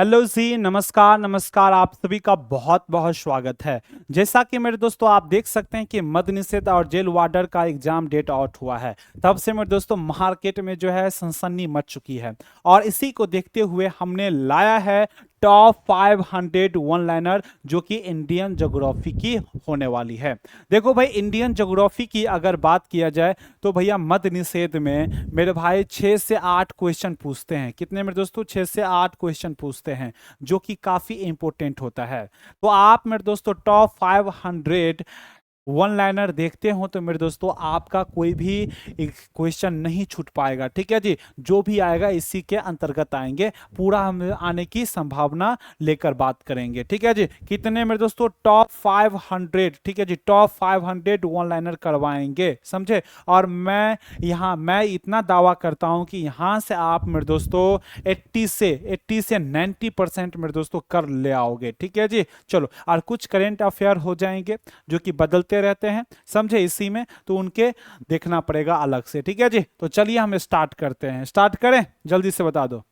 Hello जी, नमस्कार नमस्कार। आप सभी का बहुत बहुत स्वागत है। जैसा कि मेरे दोस्तों आप देख सकते हैं कि मद्य निषेध और जेल वार्डर का एग्जाम डेट आउट हुआ है। तब से मेरे दोस्तों मार्केट में जो है सनसनी मच चुकी है और इसी को देखते हुए हमने लाया है टॉप 500 वन लाइनर जो कि इंडियन ज्योग्राफी की होने वाली है। देखो भाई, इंडियन ज्योग्राफी की अगर बात किया जाए तो भैया मद्य निषेध में मेरे भाई 6 से 8 क्वेश्चन पूछते हैं। कितने मेरे दोस्तों? 6 से 8 क्वेश्चन पूछते हैं जो कि काफी इंपॉर्टेंट होता है। तो आप मेरे दोस्तों टॉप 500 वन लाइनर देखते हो तो मेरे दोस्तों आपका कोई भी क्वेश्चन नहीं छूट पाएगा। ठीक है जी, जो भी आएगा इसी के अंतर्गत आएंगे। पूरा हम आने की संभावना लेकर बात करेंगे। ठीक है जी, कितने मेरे दोस्तों? टॉप 500। ठीक है जी, टॉप 500 वन लाइनर करवाएंगे, समझे। और मैं इतना दावा करता हूं कि यहां से आप मेरे दोस्तों 80 से 90% मेरे दोस्तों कर ले आओगे। ठीक है जी, चलो। और कुछ करेंट अफेयर हो जाएंगे जो कि बदलते रहते हैं, समझे, इसी में तो उनके देखना पड़ेगा अलग से। ठीक है जी, तो चलिए हम स्टार्ट करते हैं। स्टार्ट करें, जल्दी से बता दो।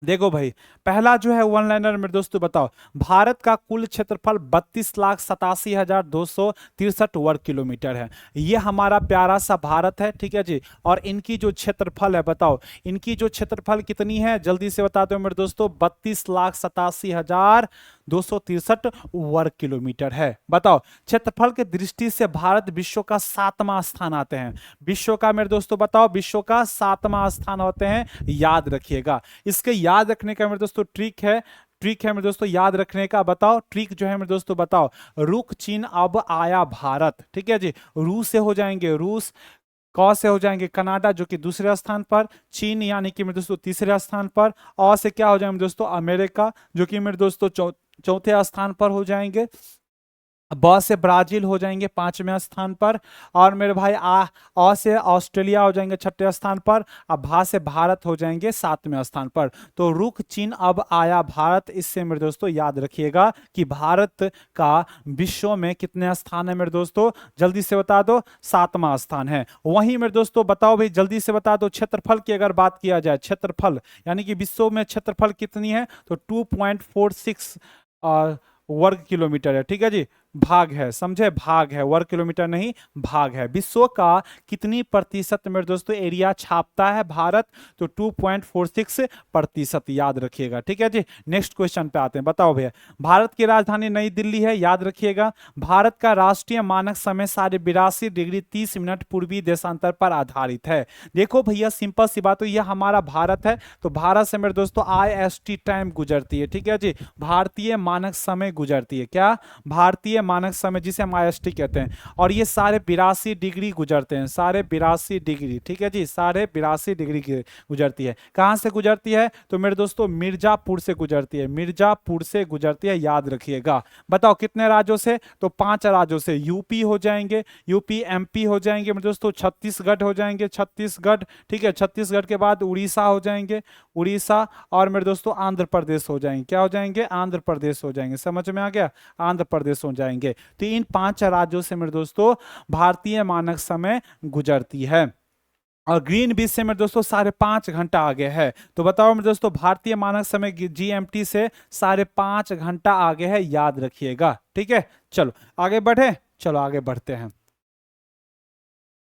देखो भाई, पहला जो है वन लाइनर मेरे दोस्तों बताओ। भारत का कुल क्षेत्रफल 32,87,263 वर्ग किलोमीटर है। ये हमारा प्यारा सा भारत है। ठीक है जी, और इनकी जो क्षेत्रफल है बताओ, इनकी जो क्षेत्रफल कितनी है जल्दी से बता दो मेरे दोस्तों। 32,87,263 वर्ग किलोमीटर है। बताओ, क्षेत्रफल के दृष्टि से भारत विश्व का 7वां स्थान आते हैं। विश्व का मेरे दोस्तों बताओ, विश्व का 7वां स्थान होते हैं, याद रखिएगा। इसके याद रखने का मेरे दोस्तों ट्रिक है मेरे दोस्तों याद रखने का। बताओ ट्रिक जो है मेरे दोस्तों बताओ। रुक चीन अब आया भारत। ठीक है जी, रूस से हो जाएंगे रूस, क से हो जाएंगे कनाडा जो कि दूसरे स्थान पर, चीन यानी कि मेरे दोस्तों तीसरे स्थान पर, और से क्या हो जाएंगे मेरे दोस्तों? अमेरिका जो कि मेरे दोस्तों चौथे स्थान पर हो जाएंगे। ब से ब्राजील हो जाएंगे 5वें स्थान पर, और मेरे भाई अ से ऑस्ट्रेलिया हो जाएंगे 6ठे स्थान पर, अब भा से भारत हो जाएंगे 7वें स्थान पर। तो रुक चीन अब आया भारत, इससे मेरे दोस्तों याद रखिएगा कि भारत का विश्व में कितने स्थान है मेरे दोस्तों? जल्दी से बता दो, 7वां स्थान है। वहीं मेरे दोस्तों बताओ भाई, जल्दी से बता दो क्षेत्रफल की अगर बात किया जाए, क्षेत्रफल यानी कि विश्व में क्षेत्रफल कितनी है तो 2.46 वर्ग किलोमीटर है। ठीक है जी, भाग है, समझे, भाग है, वर्ग किलोमीटर नहीं, भाग है। विश्व का कितनी प्रतिशत मेरे दोस्तों एरिया छापता है भारत? तो 2.46% याद रखिएगा। ठीक है जी, नेक्स्ट क्वेश्चन पे आते हैं। बताओ भैया, भारत की राजधानी नई दिल्ली है, याद रखिएगा। भारत का राष्ट्रीय मानक समय 82.30 30 मिनट पूर्वी देशांतर पर आधारित है। देखो भैया, सिंपल सी बात, तो यह हमारा भारत है, तो भारत से मेरे दोस्तों IST टाइम गुजरती है। ठीक है जी, भारतीय मानक समय गुजरती है। क्या? भारतीय मानक समय, जिसे हम IST कहते हैं। और ये सारे 82 डिग्री गुजरते हैं, सारे 82 डिग्री। ठीक है जी, सारे 82 डिग्री गुजरती है। कहां से गुजरती है तो मेरे दोस्तों मिर्जापुर से गुजरती है, मिर्जापुर से गुजरती है, याद रखिएगा। बताओ कितने राज्यों से? तो 5 राज्यों से। यूपी हो जाएंगे, यूपी, MP हो जाएंगे मेरे दोस्तों, छत्तीसगढ़ हो जाएंगे, छत्तीसगढ़। ठीक है, छत्तीसगढ़ के बाद उड़ीसा हो जाएंगे, उड़ीसा, और मेरे दोस्तों आंध्र प्रदेश हो जाएंगे। क्या हो जाएंगे? आंध्र प्रदेश हो जाएंगे। समझ में आ गया? आंध्र प्रदेश हो जाएंगे। तो इन 5 राज्यों से मेरे दोस्तों भारतीय मानक समय गुजरती है। और ग्रीन बीच से मेरे दोस्तों 5.5 घंटा आगे है। तो बताओ मेरे दोस्तों, भारतीय मानक समय GMT से 5.5 घंटा आगे है, याद रखिएगा। ठीक है, चलो आगे बढ़े, चलो आगे बढ़ते हैं।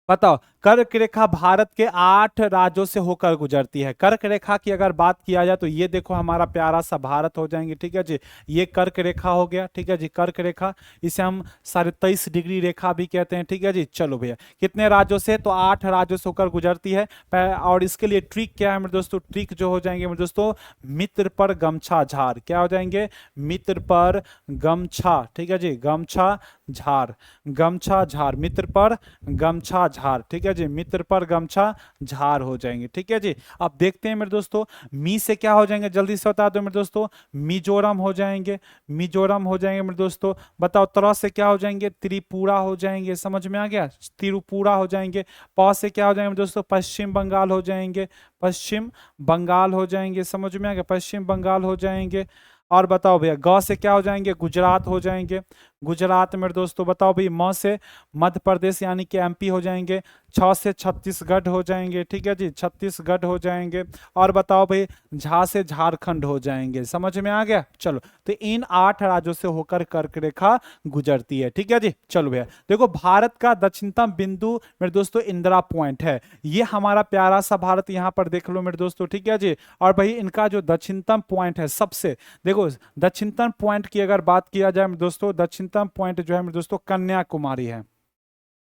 बताओ, कर्क रेखा भारत के 8 राज्यों से होकर गुजरती है। कर्क रेखा की अगर बात किया जाए तो ये देखो हमारा प्यारा सा भारत हो जाएंगे। ठीक है जी, ये कर्क रेखा हो गया। ठीक है जी, कर्क रेखा, इसे हम 23.5 डिग्री रेखा भी कहते हैं। ठीक है जी, चलो भैया, कितने राज्यों से? तो 8 राज्यों से होकर गुजरती है। और इसके लिए ट्रिक क्या है मेरे दोस्तों? ट्रिक जो हो जाएंगे मेरे दोस्तों, मित्र पर गमछा झार। क्या हो जाएंगे? मित्र पर गमछा। ठीक है जी, गमछा झार, गमछा झार, मित्र पर गमछा झार। ठीक है जी, मित्र पर गमछा झार हो जाएंगे। ठीक है जी, अब देखते हैं मेरे दोस्तों, मी से क्या हो जाएंगे जल्दी से बता दो मेरे दोस्तों। मिजोरम हो जाएंगे, मिजोरम हो जाएंगे मेरे दोस्तों। बताओ, त्र से क्या हो जाएंगे? त्रिपुरा हो जाएंगे। समझ में आ गया? त्रिपुरा हो जाएंगे। प से क्या हो जाएंगे मेरे दोस्तों? पश्चिम बंगाल हो जाएंगे, पश्चिम बंगाल हो जाएंगे। समझ में आ गया? पश्चिम बंगाल हो जाएंगे। और बताओ भैया, ग से क्या हो जाएंगे? गुजरात हो जाएंगे, गुजरात मेरे दोस्तों बताओ भाई, म से मध्य प्रदेश यानी कि एमपी हो जाएंगे, छ से छत्तीसगढ़ हो जाएंगे, ठीक है जी, छत्तीसगढ़ हो जाएंगे। और बताओ भाई, झा से झारखंड हो जाएंगे। समझ में आ गया? चलो, तो इन 8 राज्यों से होकर कर्क रेखा गुजरती है, ठीक है जी। चलो भैया देखो, भारत का दक्षिणतम बिंदु मेरे दोस्तों इंदिरा पॉइंट है। ये हमारा प्यारा सा भारत यहाँ पर देख लो मेरे दोस्तों, ठीक है जी। और भाई इनका जो दक्षिणतम पॉइंट है सबसे, देखो दक्षिणतम पॉइंट की अगर बात किया जाए मेरे दोस्तों, दक्षिणतम पॉइंट जो है मेरे दोस्तों कन्याकुमारी है।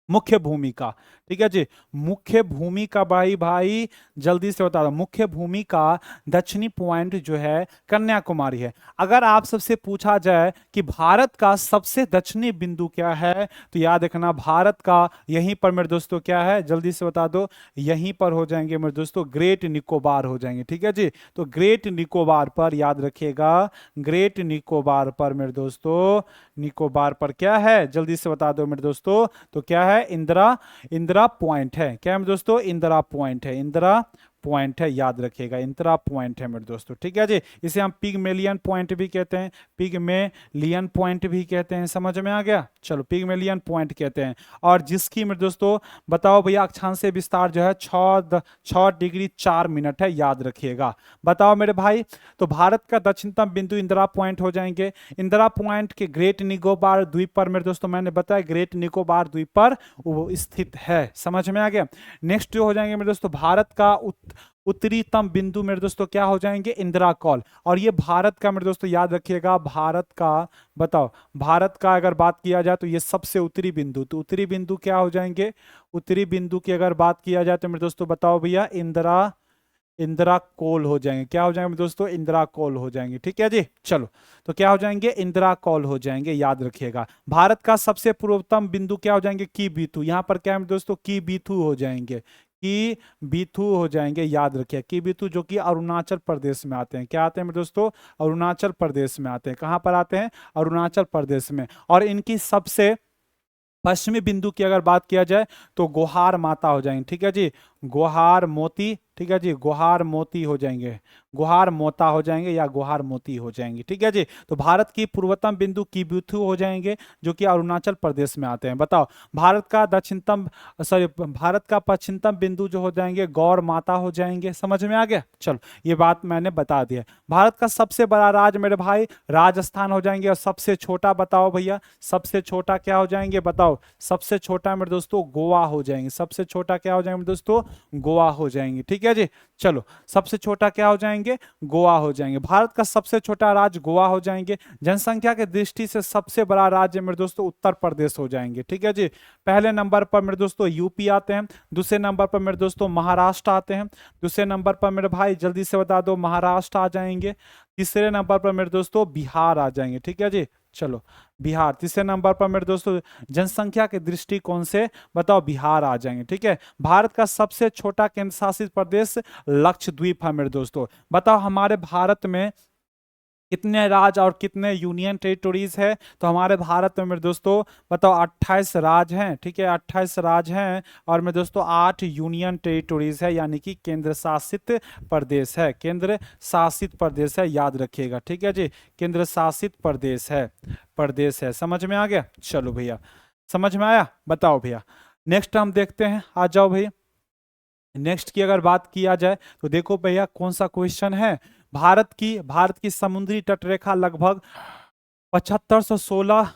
मुख्य भूमिका, ठीक है जी, मुख्य भूमिका भाई भाई जल्दी से बता दो, मुख्य भूमिका दक्षिणी पॉइंट जो है कन्याकुमारी है। अगर आप सबसे पूछा जाए कि भारत का सबसे दक्षिणी बिंदु क्या है, तो याद रखना भारत का यहीं पर मेरे दोस्तों क्या है, जल्दी से बता दो, यहीं पर हो जाएंगे मेरे दोस्तों ग्रेट निकोबार हो जाएंगे, ठीक है जी। तो ग्रेट निकोबार पर याद रखिएगा, ग्रेट निकोबार पर मेरे दोस्तों, निकोबार पर क्या है जल्दी से बता दो मेरे दोस्तों, तो क्या है, इंदिरा, इंदिरा पॉइंट है। क्या है मेरे दोस्तों, इंदिरा पॉइंट है, इंदिरा पॉइंट है, याद रखिएगा इंदिरा पॉइंट है मेरे दोस्तों, ठीक है जी। इसे हम पिगमेलियन पॉइंट भी कहते हैं, पिगमेलियन पॉइंट भी कहते हैं। समझ में आ गया? चलो, पिगमेलियन पॉइंट कहते हैं। और जिसकी मेरे दोस्तों बताओ भैया अक्षांशीय विस्तार जो है 6 डिग्री 4 मिनट है, याद रखिएगा। बताओ मेरे भाई, तो भारत का दक्षिणतम बिंदु इंदिरा पॉइंट हो जाएंगे। इंदिरा पॉइंट के ग्रेट निकोबार द्वीप पर मेरे दोस्तों, मैंने बताया ग्रेट निकोबार द्वीप पर वो स्थित है। समझ में आ गया? नेक्स्ट जो हो जाएंगे मेरे दोस्तों, भारत का उत्तरीतम बिंदु मेरे दोस्तों क्या हो जाएंगे, इंदिरा कॉल। और ये भारत का मेरे दोस्तों याद रखिएगा, भारत का, बताओ भारत का अगर बात किया जाए तो ये सबसे उत्तरी बिंदु, तो उत्तरी बिंदु क्या हो जाएंगे, उत्तरी बिंदु की अगर बात किया जाए तो मेरे दोस्तों बताओ भैया, इंदिरा, इंदिरा कोल हो जाएंगे। क्या हो जाएंगे दोस्तों, इंदिरा कोल हो जाएंगे, ठीक है जी। चलो, तो क्या हो जाएंगे, इंदिरा कोल हो जाएंगे, याद रखिएगा। भारत का सबसे पूर्वतम बिंदु क्या हो जाएंगे, की बीथू। यहां पर क्या है दोस्तों, की बीथू हो जाएंगे, की बीथू हो जाएंगे, याद रखिए, की बीथू, जो कि अरुणाचल प्रदेश में आते हैं। क्या आते हैं मेरे दोस्तों, अरुणाचल प्रदेश में आते हैं। कहां पर आते हैं, अरुणाचल प्रदेश में। और इनकी सबसे पश्चिमी बिंदु की अगर बात किया जाए तो गोहार माता हो जाएंगे, ठीक है जी, गोहार मोती, ठीक है जी, गोहार मोती हो जाएंगे, गोहार मोता हो जाएंगे या गोहार मोती हो जाएंगे, ठीक है जी। तो भारत की पूर्वतम बिंदु किबुथु हो जाएंगे, जो कि अरुणाचल प्रदेश में आते हैं। बताओ, भारत का दक्षिणतम, सॉरी, भारत का पश्चिमतम बिंदु जो हो जाएंगे गौर माता हो जाएंगे। समझ में आ गया? चलो, ये बात मैंने बता दिया। भारत का सबसे बड़ा राज्य मेरे भाई राजस्थान हो जाएंगे। और सबसे छोटा बताओ भैया, सबसे छोटा क्या हो जाएंगे, बताओ, सबसे छोटा मेरे दोस्तों गोवा हो जाएंगे। सबसे छोटा क्या हो जाएंगे मेरे दोस्तों, गोवा हो जाएंगे, ठीक है जी। चलो, सबसे छोटा क्या हो जाएंगे, गोवा हो जाएंगे। भारत का सबसे छोटा राज्य गोवा हो जाएंगे। जनसंख्या के दृष्टि से सबसे बड़ा राज्य मेरे दोस्तों उत्तर प्रदेश हो जाएंगे, ठीक है जी। पहले नंबर पर मेरे दोस्तों यूपी आते हैं, दूसरे नंबर पर मेरे दोस्तों महाराष्ट्र आते हैं, दूसरे नंबर पर मेरे भाई जल्दी से बता दो महाराष्ट्र आ जाएंगे, तीसरे नंबर पर मेरे दोस्तों बिहार आ जाएंगे, ठीक है जी। चलो, बिहार तीसरे नंबर पर मेरे दोस्तों, जनसंख्या के दृष्टिकोण से बताओ बिहार आ जाएंगे, ठीक है। भारत का सबसे छोटा केंद्र शासित प्रदेश लक्षद्वीप है मेरे दोस्तों। बताओ, हमारे भारत में कितने राज्य और कितने यूनियन टेरिटोरीज है, तो हमारे भारत में मेरे दोस्तों बताओ 28 राज्य हैं, ठीक है, 28 राज्य हैं। और मेरे दोस्तों 8 यूनियन टेरिटोरीज है, यानी कि केंद्र शासित प्रदेश है, केंद्र शासित प्रदेश है, याद रखिएगा, ठीक है जी, केंद्र शासित प्रदेश है, प्रदेश है। समझ में आ गया? चलो भैया, समझ में आया? बताओ भैया, नेक्स्ट हम देखते हैं, आ जाओ भैया। नेक्स्ट की अगर बात किया जाए तो देखो भैया कौन सा क्वेश्चन है, भारत की समुद्री तटरेखा लगभग 7516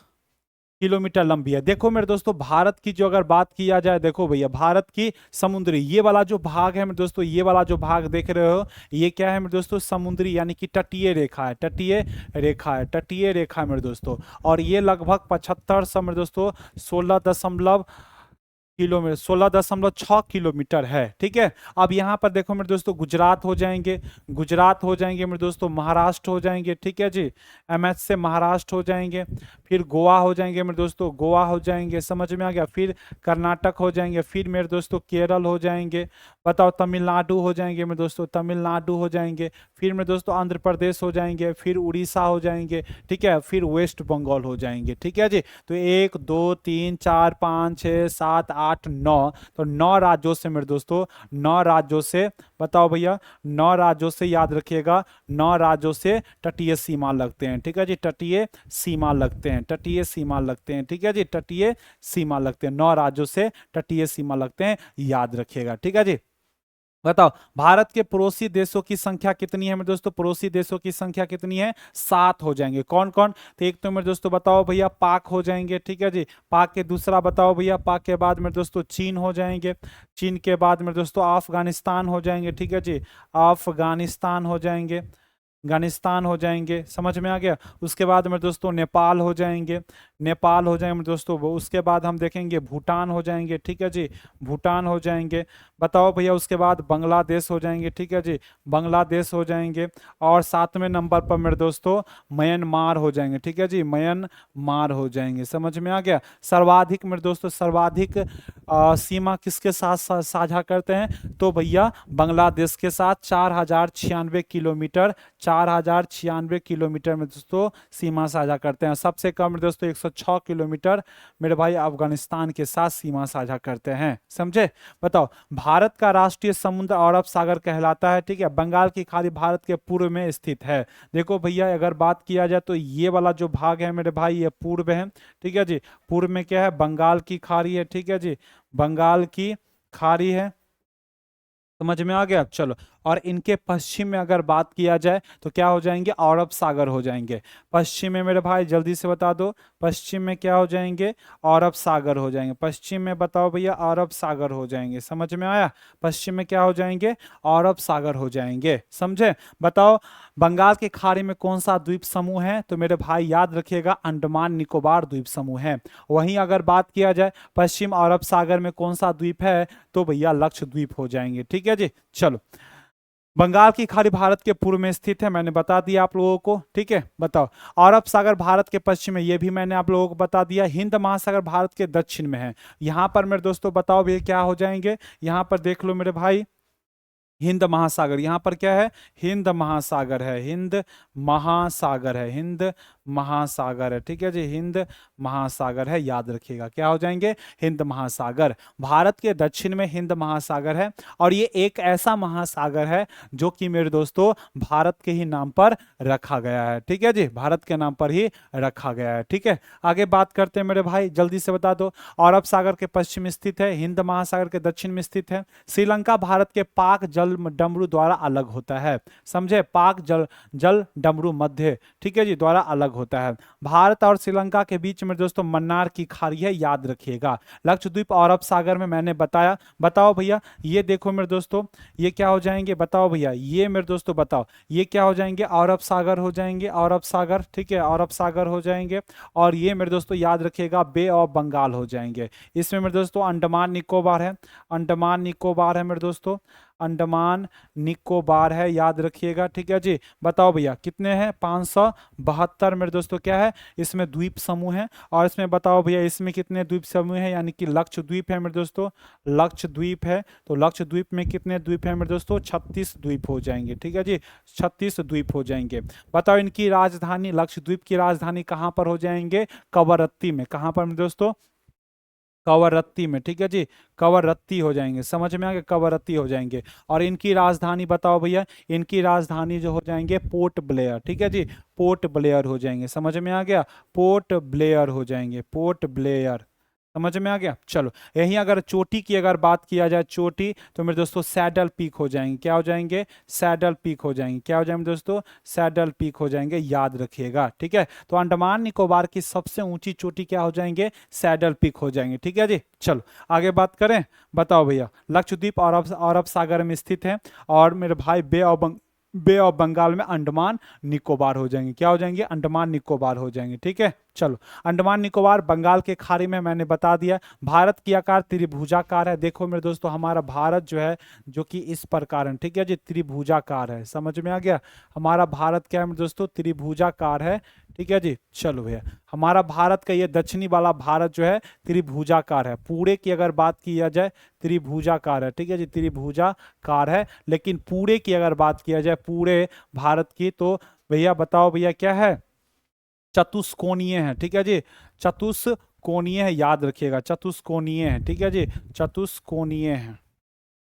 किलोमीटर लंबी है। देखो मेरे दोस्तों, भारत की जो अगर बात किया जाए, देखो भैया भारत की समुद्री, ये वाला जो भाग है मेरे दोस्तों, ये वाला जो भाग देख रहे हो, ये क्या है मेरे दोस्तों, समुद्री यानी कि तटीय रेखा है, तटीय रेखा है, तटीय रेखा है मेरे दोस्तों। और ये लगभग 75 मेरे दोस्तों 16.6 किलोमीटर है, ठीक है। अब यहाँ पर देखो मेरे दोस्तों, गुजरात हो जाएंगे, गुजरात हो जाएंगे मेरे दोस्तों, महाराष्ट्र हो जाएंगे, ठीक है जी, एमएच से महाराष्ट्र हो जाएंगे, फिर गोवा हो जाएंगे मेरे दोस्तों, गोवा हो जाएंगे, समझ में आ गया, फिर कर्नाटक हो जाएंगे, फिर मेरे दोस्तों केरल हो जाएंगे, बताओ तमिलनाडु हो जाएंगे मेरे दोस्तों, तमिलनाडु हो जाएंगे, फिर मेरे दोस्तों आंध्र प्रदेश हो जाएंगे, फिर उड़ीसा हो जाएंगे, ठीक है, फिर वेस्ट बंगाल हो जाएंगे, ठीक है जी। तो 1 2 3 4 5 6 7 8, 9, तो 9 राज्यों से मेरे दोस्तों, 9 राज्यों से, बताओ भैया, 9 राज्यों से याद रखिएगा, 9 राज्यों से तटीय सीमा लगते हैं, ठीक है जी, तटीय सीमा लगते हैं, तटीय सीमा लगते हैं, ठीक है जी, तटीय सीमा लगते हैं, 9 राज्यों से तटीय सीमा लगते हैं, याद रखिएगा, ठीक है जी। बताओ भारत के पड़ोसी देशों की संख्या कितनी है मेरे दोस्तों, पड़ोसी देशों की संख्या कितनी है, 7 हो जाएंगे। कौन कौन, तो एक तो मेरे दोस्तों बताओ भैया पाक हो जाएंगे, ठीक है जी, पाक के दूसरा बताओ भैया, पाक के बाद मेरे दोस्तों चीन हो जाएंगे, चीन के बाद मेरे दोस्तों अफगानिस्तान हो जाएंगे, ठीक है जी, अफगानिस्तान हो जाएंगे, अफगानिस्तान हो जाएंगे, समझ में आ गया। उसके बाद मेरे दोस्तों नेपाल हो जाएंगे, नेपाल हो जाएंगे मेरे दोस्तों, उसके बाद हम देखेंगे भूटान हो जाएंगे, ठीक है जी, भूटान हो जाएंगे। बताओ भैया उसके बाद बांग्लादेश हो जाएंगे, ठीक है जी, बांग्लादेश हो जाएंगे। और 7वें नंबर पर मेरे दोस्तों म्यांमार हो जाएंगे, ठीक है जी, म्यांमार हो जाएंगे, समझ में आ गया। सर्वाधिक मेरे दोस्तों, सर्वाधिक सीमा किसके साथ साझा करते हैं, तो भैया बांग्लादेश के साथ 4096 किलोमीटर, 4096 किलोमीटर में दोस्तों सीमा साझा करते हैं। सबसे कम मेरे दोस्तों 106 किलोमीटर मेरे भाई अफगानिस्तान के साथ सीमा साझा करते हैं, समझे। बताओ भारत का राष्ट्रीय समुद्र अरब सागर कहलाता है, ठीक है, बंगाल की खाड़ी भारत के पूर्व में स्थित है। देखो भैया अगर बात किया जाए तो ये वाला जो भाग है मेरे भाई ये पूर्व है, ठीक है जी, पूर्व में क्या है, बंगाल की खाड़ी है, ठीक है जी, बंगाल की खाड़ी है, समझ में आ गया। चलो, और इनके पश्चिम में अगर बात किया जाए तो क्या हो जाएंगे, अरब सागर हो जाएंगे। पश्चिम में मेरे भाई जल्दी से बता दो, पश्चिम में क्या हो जाएंगे, अरब सागर हो जाएंगे। पश्चिम में बताओ भैया अरब सागर हो जाएंगे, समझ में आया। पश्चिम में क्या हो जाएंगे, अरब सागर हो जाएंगे, समझे। बताओ बंगाल की खाड़ी में कौन सा द्वीप समूह है, तो मेरे भाई याद रखिएगा अंडमान निकोबार द्वीप समूह है। वहीं अगर बात किया जाए पश्चिम अरब सागर में कौन सा द्वीप है, तो भैया लक्षद्वीप हो जाएंगे, ठीक है जी। चलो, बंगाल की खाड़ी भारत के पूर्व में स्थित है, मैंने बता दिया आप लोगों को, ठीक है। बताओ अरब सागर भारत के पश्चिम में, ये भी मैंने आप लोगों को बता दिया। हिंद महासागर भारत के दक्षिण में है। यहां पर मेरे दोस्तों बताओ भैया क्या हो जाएंगे, यहां पर देख लो मेरे भाई हिंद महासागर, यहां पर क्या है, हिंद महासागर है, हिंद महासागर है, हिंद महासागर है, ठीक है जी, हिंद महासागर है, याद रखिएगा क्या हो जाएंगे, हिंद महासागर। भारत के दक्षिण में हिंद महासागर है, और ये एक ऐसा महासागर है जो कि मेरे दोस्तों भारत के ही नाम पर रखा गया है, ठीक है जी, भारत के नाम पर ही रखा गया है, ठीक है। आगे बात करते हैं मेरे भाई, जल्दी से बता दो। अरब सागर के पश्चिम में स्थित है, हिंद महासागर के दक्षिण में स्थित है। श्रीलंका भारत के पाक जल डमरू द्वारा अलग होता है, समझे, पाक जल डमरू मध्य, ठीक है जी, द्वारा अलग होता है। भारत और श्रीलंका के बीच में दोस्तों मन्नार की खाड़ी है, याद रखिएगा। लक्षद्वीप और अरब सागर में मैंने बताया। बताओ भैया ये देखो मेरे दोस्तों, ये क्या हो जाएंगे, बताओ भैया ये मेरे दोस्तों बताओ ये क्या हो जाएंगे, अरब सागर हो जाएंगे, अरब सागर, ठीक है, अरब सागर हो जाएंगे। और ये मेरे दोस्तों याद रखिएगा बे ऑफ बंगाल हो जाएंगे। इसमें मेरे दोस्तों अंडमान निकोबार है, अंडमान निकोबार है मेरे दोस्तों, अंडमान निकोबार है, याद रखिएगा, ठीक है जी। बताओ भैया कितने हैं, 572 मेरे दोस्तों क्या है, इसमें द्वीप समूह है। और इसमें बताओ भैया इसमें कितने द्वीप समूह है, यानी कि लक्षद्वीप है मेरे दोस्तों, लक्षद्वीप है। तो लक्षद्वीप में कितने द्वीप है मेरे दोस्तों, 36 द्वीप हो जाएंगे, ठीक है जी, 36 द्वीप हो जाएंगे। बताओ इनकी राजधानी, लक्षद्वीप की राजधानी कहां पर हो जाएंगे, कवरत्ती में। कहां पर मेरे दोस्तों, कवरत्ती में, ठीक है जी, कवरत्ती हो जाएंगे, समझ में आ गया, कवरत्ती हो जाएंगे। और इनकी राजधानी बताओ भैया, इनकी राजधानी जो हो जाएंगे पोर्ट ब्लेयर, ठीक है जी, पोर्ट ब्लेयर हो जाएंगे, समझ में आ गया, पोर्ट ब्लेयर हो जाएंगे, पोर्ट ब्लेयर, समझ में आ गया। चलो यहीं अगर चोटी की अगर बात किया जाए, चोटी, तो मेरे दोस्तों सैडल पीक हो जाएंगे, क्या हो जाएंगे, सैडल पीक हो जाएंगे, क्या हो जाएंगे दोस्तों, सैडल पीक हो जाएंगे, याद रखिएगा, ठीक है। तो अंडमान निकोबार की सबसे ऊंची चोटी क्या हो जाएंगे, सैडल पीक हो जाएंगे, ठीक है जी। चलो आगे बात करें। बताओ भैया लक्षद्वीप और अरब सागर में स्थित है, और मेरे भाई बे ऑफ बंगाल में अंडमान निकोबार हो जाएंगे, क्या हो जाएंगे, अंडमान निकोबार हो जाएंगे, ठीक है। चलो अंडमान निकोबार बंगाल के खाड़ी में मैंने बता दिया। भारत की आकार त्रिभुजाकार है। देखो मेरे दोस्तों हमारा भारत जो है जो कि इस प्रकार है, ठीक है जी, त्रिभुजाकार है, समझ में आ गया। हमारा भारत क्या है मेरे दोस्तों, त्रिभुजाकार है, ठीक है जी। चलो भैया हमारा भारत का ये दक्षिणी वाला भारत जो है त्रिभुजाकार है। पूरे की अगर बात किया जाए त्रिभुजाकार है, ठीक है जी, त्रिभुजाकार है। लेकिन पूरे की अगर बात किया जाए पूरे भारत की, तो भैया बताओ भैया क्या है, चतुष्कोणीय है, ठीक है जी, चतुष्कोणीय कोणीय है, याद रखिएगा, चतुष्कोणीय है, ठीक है जी, चतुष्कोणीय है,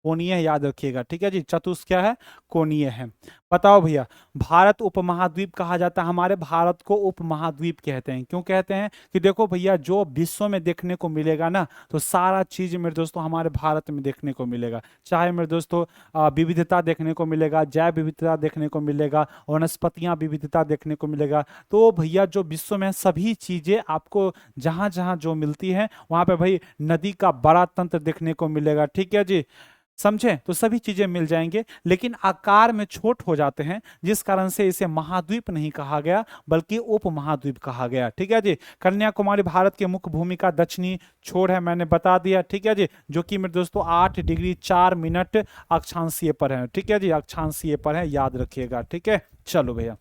कोणीय है, याद रखिएगा, ठीक है जी, चतुष क्या है, कोणीय है। बताओ भैया, भारत उपमहाद्वीप कहा जाता है, हमारे भारत को उपमहाद्वीप कहते हैं, क्यों कहते हैं कि देखो भैया जो विश्व में देखने को मिलेगा ना, तो सारा चीज मेरे दोस्तों हमारे भारत में देखने को मिलेगा, चाहे मेरे दोस्तों विविधता देखने को मिलेगा, जैव विविधता देखने को मिलेगा, वनस्पतियां विविधता देखने को मिलेगा। तो भैया जो विश्व में सभी चीजें आपको जहां जहां जो मिलती है वहां पे भाई नदी का बड़ा तंत्र देखने को मिलेगा, ठीक है जी, समझे, तो सभी चीजें मिल जाएंगे, लेकिन आकार में छोट हो जाते हैं, जिस कारण से इसे महाद्वीप नहीं कहा गया बल्कि उपमहाद्वीप कहा गया, ठीक है जी। कन्याकुमारी भारत के मुख्य भूमि का दक्षिणी छोर है, मैंने बता दिया, ठीक है जी, जो कि मेरे दोस्तों 8 डिग्री 4 मिनट अक्षांशीय पर है, ठीक है जी, अक्षांशीय पर है, याद रखिएगा, ठीक है। चलो भैया,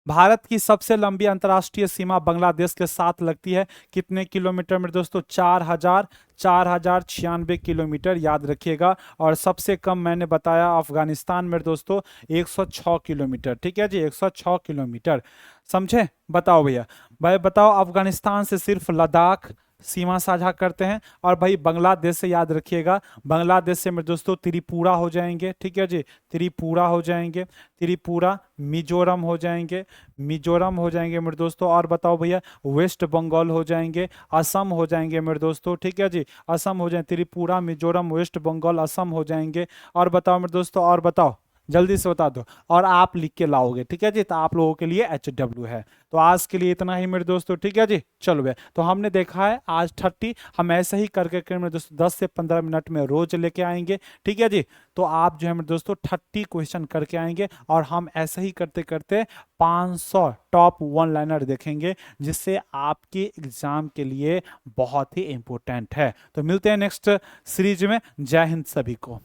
भारत की सबसे लंबी अंतर्राष्ट्रीय सीमा बांग्लादेश के साथ लगती है, कितने किलोमीटर मेरे दोस्तों, 4096 किलोमीटर, याद रखिएगा। और सबसे कम मैंने बताया अफगानिस्तान मेरे दोस्तों 106 किलोमीटर, ठीक है जी, 106 किलोमीटर, समझे। बताओ भैया, भाई बताओ, अफगानिस्तान से सिर्फ लद्दाख सीमा साझा करते हैं, और भाई बांग्लादेश से याद रखिएगा, बांग्लादेश से मेरे दोस्तों त्रिपुरा हो जाएंगे, ठीक है जी, त्रिपुरा हो जाएंगे, त्रिपुरा, मिजोरम हो जाएंगे, मिजोरम हो जाएंगे मेरे दोस्तों, और बताओ भैया वेस्ट बंगाल हो जाएंगे, असम हो जाएंगे मेरे दोस्तों, ठीक है जी, असम हो जाएंगे, त्रिपुरा, मिजोरम, वेस्ट बंगाल, असम हो जाएंगे। और बताओ मेरे दोस्तों, और बताओ, जल्दी से बता दो, और आप लिख के लाओगे, ठीक है जी, तो आप लोगों के लिए HW है। तो आज के लिए इतना ही मेरे दोस्तों, ठीक है जी। चलो भैया, तो हमने देखा है आज 30, हम ऐसे ही करके मेरे दोस्तों 10 से 15 मिनट में रोज लेके आएंगे, ठीक है जी। तो आप जो है मेरे दोस्तों 30 क्वेश्चन करके आएंगे, और हम ऐसे ही करते करते 500 टॉप 1 लाइनर देखेंगे, जिससे आपके एग्जाम के लिए बहुत ही इंपॉर्टेंट है। तो मिलते हैं नेक्स्ट सीरीज में, जय हिंद सभी को।